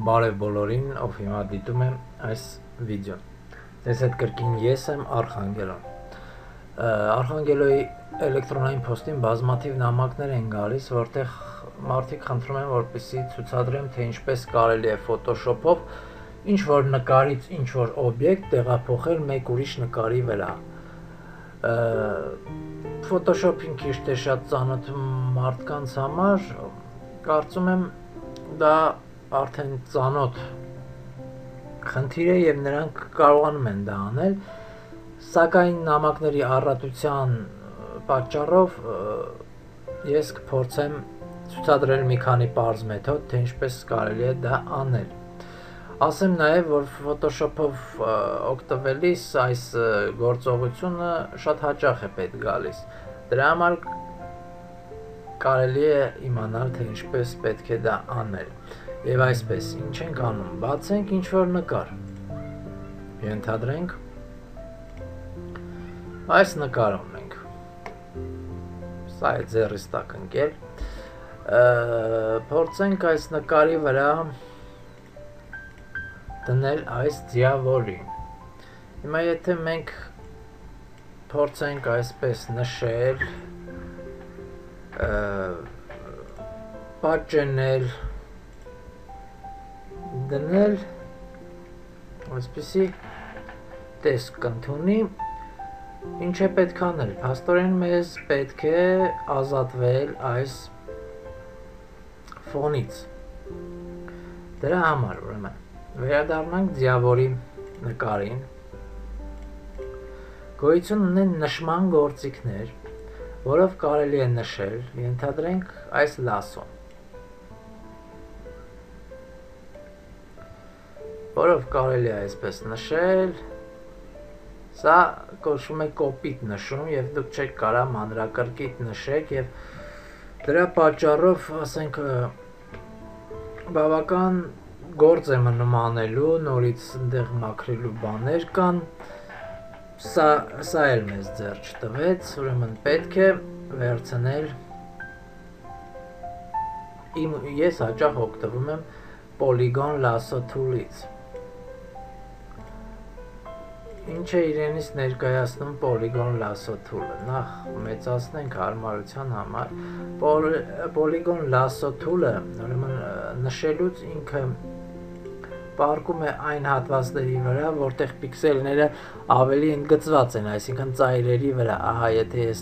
Բարև բոլորին, ով հիմա դիտում եմ այս վիդեոն։ Ձեզ հետ կրկին ես եմ Արխանգելոն։ Արխանգելոյի էլեկտրոնային փոստին բազմաթիվ նամակներ են գալիս, որտեղ մարդիկ խնդրում են, որպեսզի ցուցադրեմ, թե ինչպես կարելի է Photoshop-ով ինչ-որ նկարից ինչ-որ օբյեկտ տեղափոխել մեկ ուրիշ նկարի վրա։ Photoshop-ին քիչ թե շատ ծանոթ մարդկանց համար կարծում եմ դա արդեն ծանոթ խնդիր է եւ նրանք կարողանում են դա անել, սակայն նամակների առատության պատճառով ես կփորձեմ ցուցադրել մի քանի պարզ մեթոդ, թե ինչպես կարելի է դա անել։ Ասեմ նաեւ, որ Photoshop-ով օգտվելիս այս գործողությունը շատ հաճախ է պետք գալիս։ Դրա համար կարելի է իմանալ, թե ինչպես պետք է դա անել։ Եվ այսպես, ինչ ենք անում, բացենք ինչ-որ նկար, ենթադրենք, այս նկարը ունենք, սա է ձեռիս տակ ընկել, փորձենք այս նկարի վրա դնել այս ձիավորին, հիմա եթե մենք փորձենք այսպես նշել, պատճենել, դնել, այսպիսի տեսք կընդունի, ինչ է պետք անել, փաստորեն մեզ պետք է ազատվել այս ֆոնից, դրա համար ուրեմն, վերադառնանք ձիավորի նկարին, գոյություն ունեն նշման գործիքներ, որով կարելի է նշել, ենթադրենք այս լասոն, որով կարելի է այսպես նշել, սա կոչվում է կոպիտ նշում եւ դուք չեք կարող մանրակրկիտ նշեք եւ դրա պատճառով, ասենք, բավական գործ է մնում անելու, նորից այնտեղ մաքրելու բաներ կան, սա էլ մեզ ձեռ չտվեց, ուրեմն պետք է վերցնել, ես հաճախ օգտվում եմ Polygon Lasso tool-ից, ինչ է իրենից ներկայացնում Polygon Lasso tool-ը, նախ մեծացնենք հարմարության համար, Polygon Lasso tool-ը, ուրեմն նշելուց ինքը պարկում է այն հատվածների վրա, որտեղ պիքսելները ավելի ընդգծված են, այսինքն ծայրերի վրա, ահա եթե ես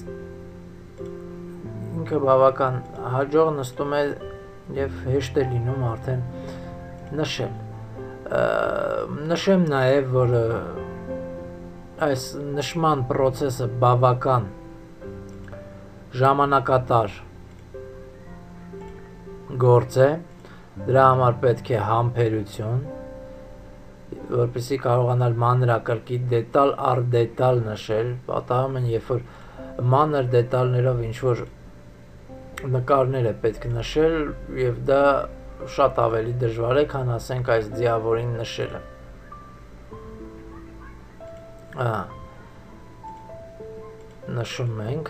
ինքը բավական հաջող նստում է եւ հեշտ է լինում արդեն նշել, նշեմ նաեւ, որ այս նշման պրոցեսը բավական ժամանակատար գործ է, դրա համար պետք է համբերություն, որպեսզի կարողանալ մանրակրկիտ դետալ առ դետալ նշել, պատահում են, երբ որ մանր դետալներով ինչ-որ նկարներ է պետք նշել եւ դա շատ ավելի դժվար է, քան ասենք այս ձիավորին նշելը։ Նշում ենք,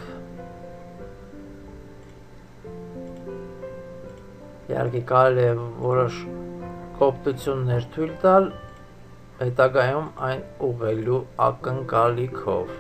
իհարկե կարելի է որոշ կոպտություններ թույլ տալ, հետագայում այն ուղղելու ակնկալիքով։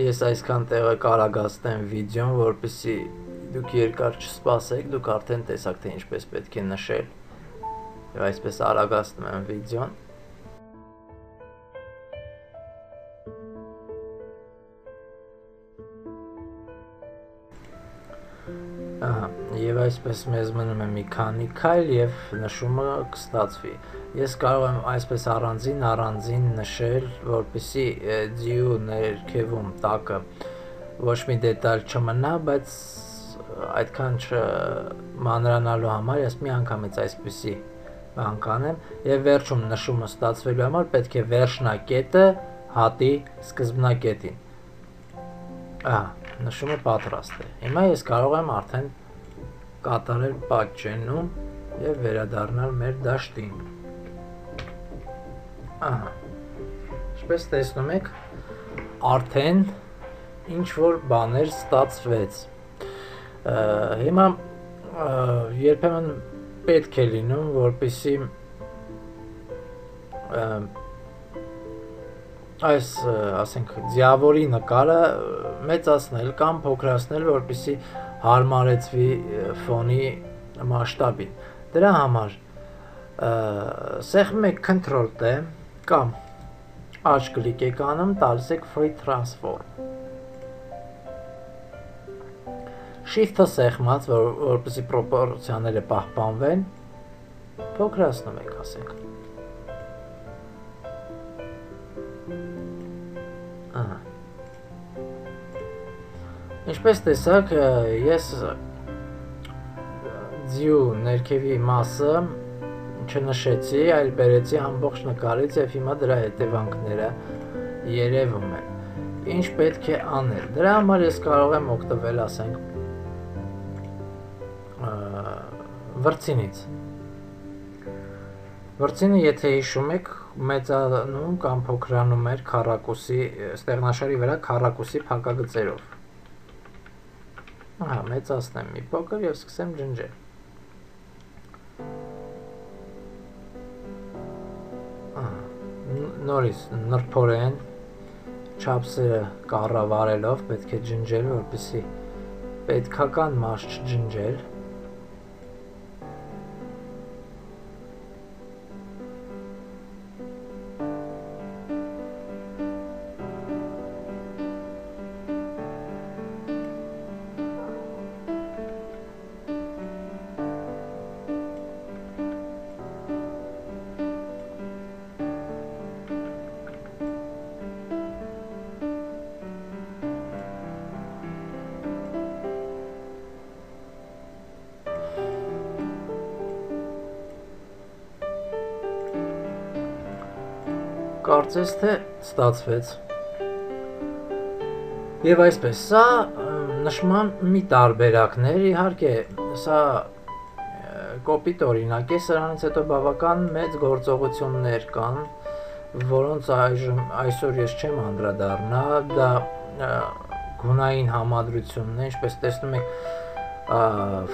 Ես այսքան տեղը կարագացնեմ վիդեոն, որպեսզի դուք երկար չսպասեք, դուք արդեն տեսաք, թե ինչպես պետք է նշել, եւ այսպես արագացնում եմ վիդեոն։ Եվ այսպես մեզ մնում է մի քանի քայլ եւ նշումը կստացվի։ Ես կարող եմ այսպես առանձին նշել, որպեսզի ձիու ներքևում տակը ոչ մի դետալ չմնա, բայց այդքան չմանրանալու համար ես մի անգամից այսպեսի բան կանեմ եւ վերջում նշումը ստացվելու համար պետք է վերջնակետը հատի սկզբնակետին։ Նշում է պատրաստ է։ Հիմա ես կարող եմ արդեն կատարել պատճենում եւ վերադառնալ մեր դաշտին։ Ինչպես տեսնում եք, արդեն ինչ որ բաներ ստացվեց։ Հիմա երբեմն պետք է լինում, որպեսզի այս, ասենք, դիավորի նկարը մեծացնել կամ փոքրացնել, որպեսզի հարմարեցվի ֆոնի մասշտաբին։ Դրա համար սեղմում եք Ctrl-T կամ աջ կլիկ եք անում, տալիս եք Free Transform։ Shift-ը սեղմած, որպեսզի պրոպորցիաները պահպանվեն, փոքրացնում եք, ասենք։ Ինչպես տեսակ, ես ձյու ներքևի մասը չնշեցի, այլ բերեցի ամբողջ նկարից եւ հիմա դրա հետևանքները երևում են։ Ինչ պետք է անել։ Դրա համար ես կարող եմ օգտվել, ասենք, վրձինից։ Վրձինը, եթե հիշում եք, մեծանում կամ փոքրանում էր քառակուսի, ստեղնաշարի վրա քառակուսի փակագծերով։ Մեծացնեմ մի փոքր եւ սկսեմ ջնջել։ Նորից նրբորեն չափսերը կառավարելով պետք է ջնջել, որպեսզի պետքական մաս չջնջել։ Կարծես թե ստացվեց։ Եվ այսպես, սա նշման մի տարբերակներ, իհարկե, սա կոպիտ օրինակ է, սրանից հետո բավական մեծ գործողություններ կան, որոնց այսօր ես չեմ անդրադառնա, դա գունային համադրությունն է, ինչպես տեսնում եք,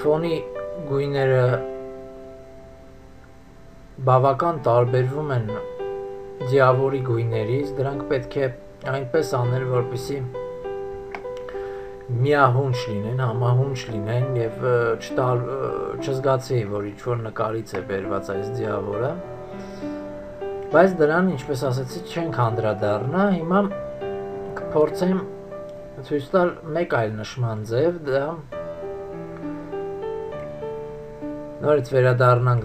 ֆոնի գույները բավական տարբերվում են դիավորի գույներից, դրանք պետք է այնպես անել, որպեսզի միահունչ լինեն, համահունչ լինեն եւ չզգացի, որ ինչ-որ նկարից է բերված այս դիավորը, բայց դրան, ինչպես ասացի, չենք անդրադառնա, հիմա կփորձեմ ցույց տալ մեկ այլ նշման ձև, դա նորից վերադառնանք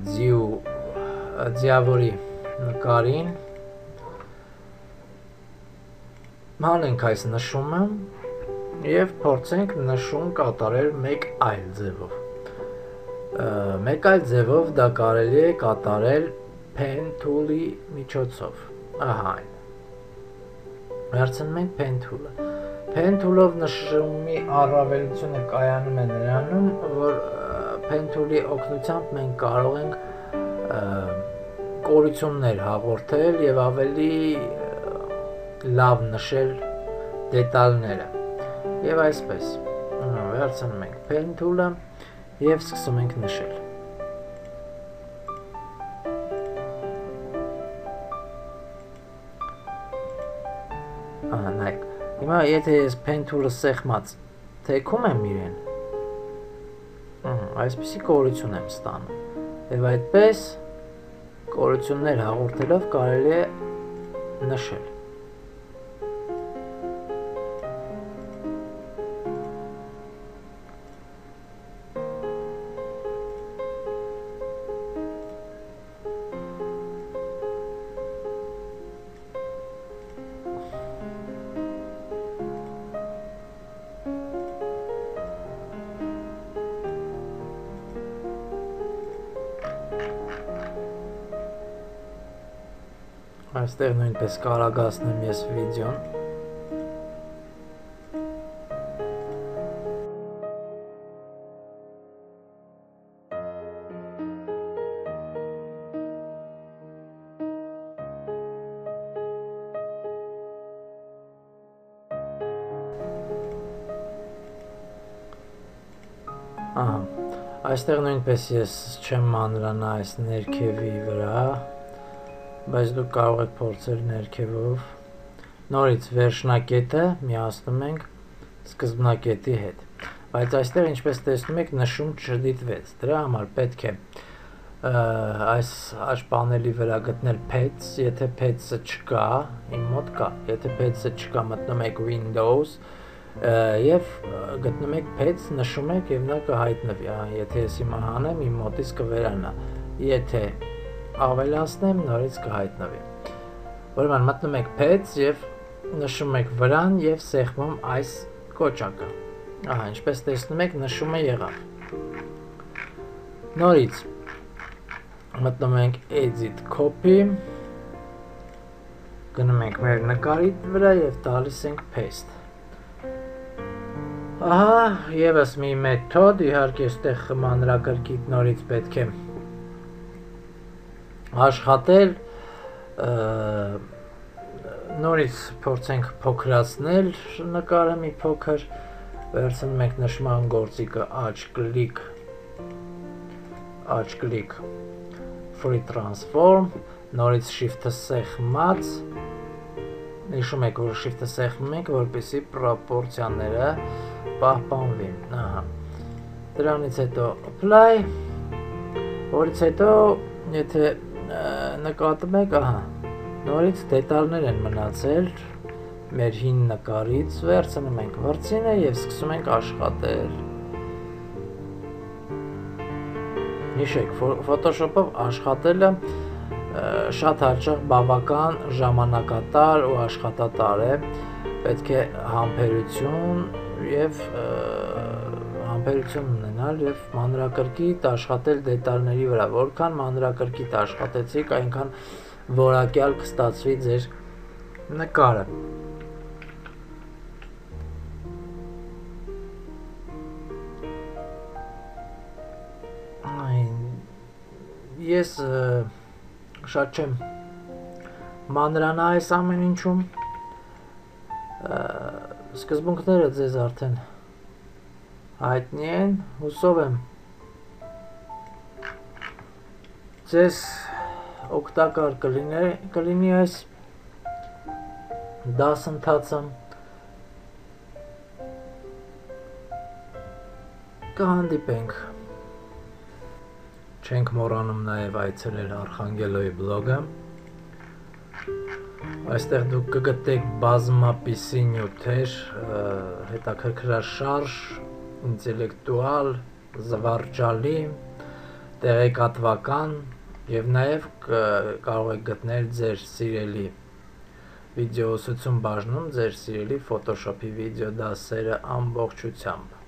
դիավորի նկարին, հանենք այս նշումը և փորձենք նշում կատարել մեկ այլ ձևով։ Մեկ այլ ձևով դա կարելի է կատարել Pen Tool-ի միջոցով։ Ահա այն։ Վերցնում ենք Pen Tool-ը։ Pen Tool-ով նշումի առավելությունը կայանում է նրանում, որ Pen Tool-ի օգնությամբ մենք կարող ենք կորություններ հաղորդել և ավելի լավ նշել դետալները։ Եվ այսպես, վերցնում ենք Pen Tool-ը և սկսում ենք նշել։ Նայեք, հիմա եթե ես Pen Tool-ը սեղմած թեքում եմ իրեն, այսպիսի կորություն եմ ստանում։ Եվ այդպես կորություններ հաղորդելով կարելի է նշել։ Այստեղ նույնպես կարագացնեմ ես վիդեոն։ Այստեղ նույնպես ես չեմ մանրանա այս ներքևի վրա, բայց դուք կարող եք փորձել ներքևով։ Նորից վերջնակետը միացնում ենք սկզբնակետի հետ, բայց այստեղ ինչպես տեսնում եք նշում չդիտվեց, դրա համար պետք է այս աջ պանելի վրա գտնել Pets, եթե Pets-ը չկա, իմ մոտ կա, եթե Pets-ը չկա, մտնում եք Windows եւ գտնում եք Pets, նշում եք եւ նա կհայտնվի, եթե ես հիմա հանեմ, իմ մոտից կվերանա, եթե ավելացնեմ, նորից կհայտնվի։ Ուրեմն մտնում եք Pets եւ նշում եք վրան եւ սեղմում այս կոճակը։ Ինչպես տեսնում եք, նշումը եղավ։ Նորից մտնում ենք Edit Copy, գնում ենք մեր նկարի վրա եւ տալիս ենք Paste։ Եվս մի մեթոդ, իհարկե այստեղ մանրակրկիտ նորից պետք է աշխատել, նորից փորձենք փոքրացնել նկարը մի փոքր, վերցնում ենք նշման գործիքը աջ կլիկ Free Transform, նորից Shift-ը սեղմած, նշում եք, որ Shift-ը սեղմում եք, որպեսզի պրոպորցիաները պահպանվին։ Դրանից հետո Apply, որից հետո, եթե նկատում եք, նորից դետալներ են մնացել մեր հին նկարից, վերցնում ենք վրձինը եւ սկսում ենք աշխատել։ Հիշեք, Photoshop-ով աշխատելը շատ հաճախ բավական ժամանակատար ու աշխատատար է, պետք է համբերություն ունենալ եւ մանրակրկիտ աշխատել դետալների վրա, որքան մանրակրկիտ աշխատեցիք, այնքան որակյալ կստացվի ձեր նկարը։ Ես շատ չեմ մանրանա այս ամեն ինչում, սկզբունքները ձեզ արդեն հայտնի են, հուսով եմ ձեզ օգտակար կլինի այս դասընթացը, կհանդիպենք։ Չենք մոռանում նաև այցելել Արխանգելոյի բլոգը, այստեղ դուք կգտնեք բազմապիսի նյութեր, հետաքրքրաշարժ, ինտելեկտուալ, զվարճալի, տեղեկատվական եւ նաև կարող եք գտնել ձեր սիրելի վիդեոուսուցում բաժնում, ձեր սիրելի Photoshop-ի վիդեո դասերը ամբողջությամբ։